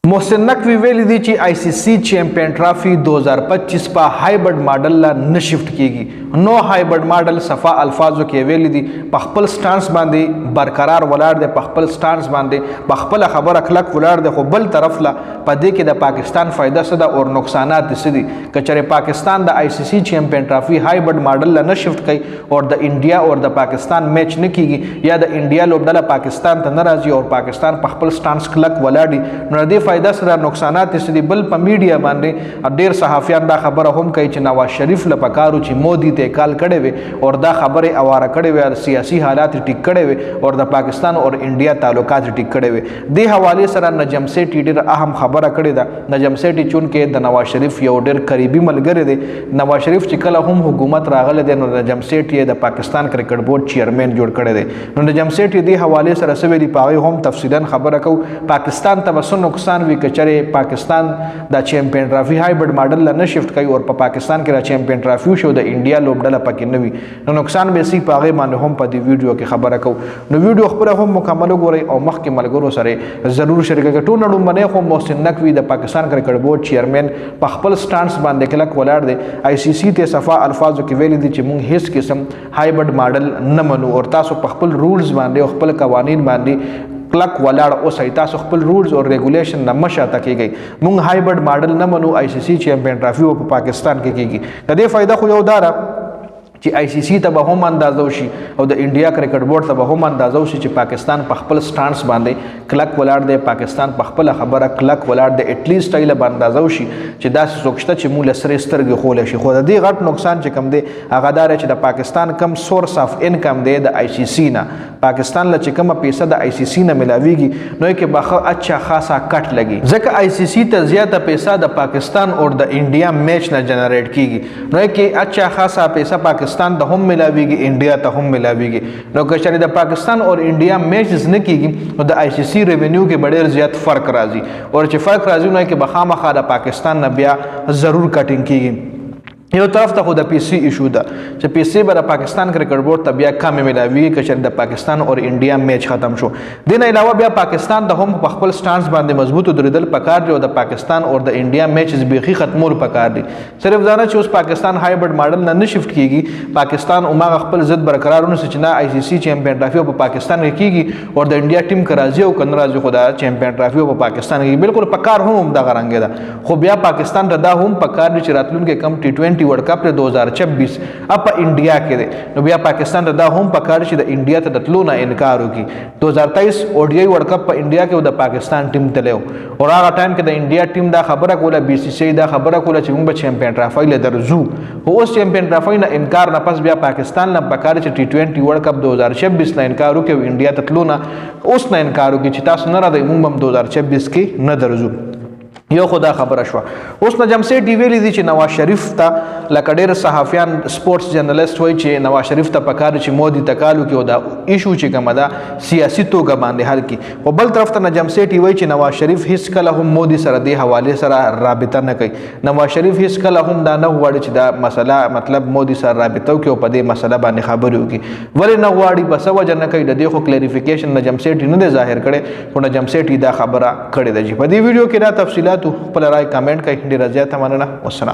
محسن نقوی ویلی دی چې آئی سی سی چیمپئن ټرافي 2025 په هایبرډ ماډل لا نه شفت کیږي. نو هایبرډ ماډل صفا الفاظو کې ویلی دی په خپل سټانس باندې برقرار ولاړ دی، په خپل سټانس باندې په خپل خبره کلک ولاړ دی، خو بل طرف لا په دې کې د پاکستان فائدہ څه ده او نقصانات څه دي. کچره پاکستان د آئی سی سی چیمپئن ټرافي هایبرډ ماډل لا نه شفت کوي او د انډیا او د پاکستان میچ نه کیږي یا د انډیا لوبډله پاکستان ته ناراضي او پاکستان په خپل سټانس کلک ولاړ دی، نو د فائدہ سره نقصانات ستې بل په میډیا باندې ډېر صحافیان دا خبره هم کوي چې نواز شریف له پکارو چې مودي ته کال کړي وي او دا خبره اواره کړي وي، سیاسي حالات ټیک کړي وي او د پاکستان او انډیا تعلقات ټیک کړي وي. د حواله سره نجم سیټي ډېر اهم خبره کړې ده. نجم سیټي چون کې د نواز شریف یو ډېر قریبي ملګری دی. نواز شریف چې کله هم حکومت راغله دی نو نجم سیټي د پاکستان کرکټ بورډ چیرمن جوړ کړی دی. نو نجم سیټي د حواله سره سوي پاغي هم تفصیلا خبره کو پاکستان ته وسو نقصان وی چره پاکستان د چیمپئن ټرافي هایبرډ ماډل نه شفت کوي او په پاکستان کې د چیمپئن ټرافي شو د انډیا لوبډله پکې نه وي، نو نقصان به سي پاغه باندې هم په دې ویډیو کې خبره کو. نو ویډیو خبره هم مکمل وګورئ او مخکې ملګرو سره ضرور شریک کړئ. ټول نړۍ خو محسن نقوی د پاکستان کرکټ بورډ چیرمن په خپل سټانس باندې کلک ولاړ دی. آئی سی سی ته صفا الفاظو کې ویلي دي چې مونږ هیڅ قسم هایبرډ ماډل نه منو او تاسو په خپل رولز باندې او خپل قوانین باندې کلک ولاړ اوسئ، تاسو خپل رولز او ریګولیشن نه مشاته کیږئ. مونږ هایبرډ ماډل نه منو. آئی سی سی چیمپئن ټرافي په پاکستان کې کیږي. د دې فائدہ خو یو دارا چې آئی سی سی ته به هم اندازو شي او د انډیا کرکټ بورډ ته به هم اندازو شي چې پاکستان په خپل سټانس باندې کلک ولاړ دی، پاکستان په خپل خبره کلک ولاړ دی. اټلیسټ ایله به اندازو شي چې دا سوچته چې موږ لسره سترګې خول شي. خو د دې غټ نقصان چې کم دی هغه دار چې د پاکستان کم سورس اف انکم دی د آئی سی سی نه، پاکستان له چې کومه پیسه د آئی سی سی نه ملاویږي نو کې به اچھا خاصا کټ لګي، ځکه آئی سی سی ته زیاته پیسه د پاکستان او د انډیا میچ نه جنریټ کیږي، نو کې اچھا خاصا پیسه پاکستان ته هم ملاویږي، انډیا ته هم ملاویږي. نو که چېرې د پاکستان او انډیا میچز نه کیږي نو د آئی سی سی ریونیو کې ډېر زیات فرق راځي او چې فرق راځي نو کې به خامخا د پاکستان نه بیا ضرور کټینګ کیږي. یو طرف ته خو د پی سی ایشو ده چې پی سی به د پاکستان کرکټ بورډ ته بیا کم ملاویږي که چېرې د پاکستان او انډیا میچ ختم شو. دې نه علاوه بیا پاکستان ته هم په خپل سټانس باندې مضبوط درېدل پکار دی او د پاکستان او د انډیا میچز بیخي ختمول پکار دي. صرف دا نه چې اوس پاکستان هایبرډ ماډل نه شفت کیږي، پاکستان عمر خپل ضد برقرار ونیسي چې نه آئی سی سی چیمپئن ټرافي په پاکستان کې کیږي او د انډیا ټیم که راځي او که نه راځي خو د چیمپئن ټرافي په پاکستان کې بالکل پکار هم دغه رنګ ده. خو بیا پاکستان ته دا هم پکار دي چې راتلونکي کم ټي20 ورلډ کپ 2026 اپ انډیا کې دی، نو بیا پاکستان ته دا هم پکار چې د انډیا ته د تلو نه انکار وکړي. 2023 او ډي آی ورلډ کپ په انډیا کې د پاکستان ټیم تلو او هغه ټایم کې د انډیا ټیم دا خبره کوله، بي سی سی دا خبره کوله چې موږ به چیمپئن ټرافي له درځو. اوس چیمپئن ټرافي نه انکار نه پس بیا پاکستان نه پکار چې ټي20 ورلډ کپ 2026 نه انکار وکړي او انډیا ته تلو نه اوس نه انکار وکړي چې تاسو نه راځئ موږ هم 2026 کې نه درځو. یو خدا خبره شو. اوس نجم سیټي ویلي دي چې نواز شریف ته لکه ډېر صحافیان سپورټس جرنالست وایي چې نواز شریف ته پکار چې مودي تکالو کې او دا ایشو چې کومه ده سیاسي توګه باندې حل کړي. خو بل طرف ته نجم سیټي وایي چې نواز شریف هیڅ کله هم مودي سره دې حوالې سره رابطه نه کوي. نواز شریف هیڅ کله هم دا نه غواړي چې دا مسله مطلب مودي سره رابطه وکړي او په دې مسله باندې خبرې وکړي. ولې نه غواړي په څه وجه نه کوي د دې خو کلیریفیکیشن نجم سیټي نه دی ظاهر کړی، خو نجم سیټي دا خبره کړې ده. په دې ویډیو کې دا تفصیلات خپل رائے کمنټ کړئ. ډېر زیات مننه. والسلام.